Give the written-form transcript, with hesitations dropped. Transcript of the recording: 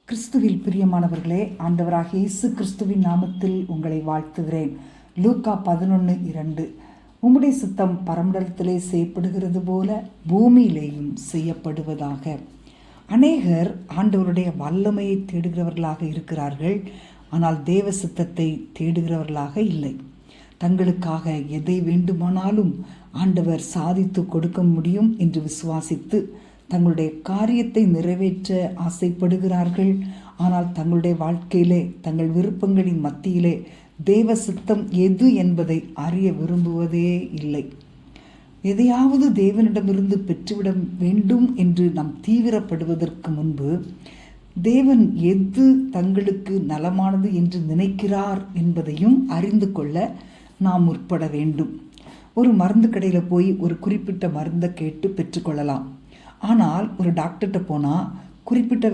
கிறிஸ்துவில் பிரியமானவர்களே, ஆண்டவராகிய இயேசு கிறிஸ்துவின் நாமத்தில் உங்களை வாழ்த்துகிறேன். லூக்கா 11:2 உம்முடைய சித்தம் பரமண்டலத்திலே செய்யப்படுகிறது போல பூமியிலேயும் செய்யப்படுவதாக. அநேகர் ஆண்டவருடைய வல்லமையை தேடுகிறவர்களாக இருக்கிறார்கள், ஆனால் தேவ சித்தத்தை தேடுகிறவர்களாக இல்லை. தங்களுக்காக எதை வேண்டுமானாலும் ஆண்டவர் சாதித்து கொடுக்க முடியும் என்று விசுவாசித்து தங்களுடைய காரியத்தை நிறைவேற்ற ஆசைப்படுகிறார்கள். ஆனால் தங்களுடைய வாழ்க்கையிலே தங்கள் விருப்பங்களின் மத்தியிலே தேவ சித்தம் எது என்பதை அறிய விரும்புவதே இல்லை. எதையாவது தேவனிடமிருந்து பெற்றுவிட வேண்டும் என்று நாம் தீவிரப்படுவதற்கு முன்பு தேவன் எது தங்களுக்கு நலமானது என்று நினைக்கிறார் என்பதையும் அறிந்து கொள்ள நாம் முற்பட வேண்டும். ஒரு மருந்து கடையில் போய் ஒரு குறிப்பிட்ட மருந்தை கேட்டு பெற்றுக்கொள்ளலாம். ஆனால் ஒரு டாக்டர்கிட்ட போனால் குறிப்பிட்ட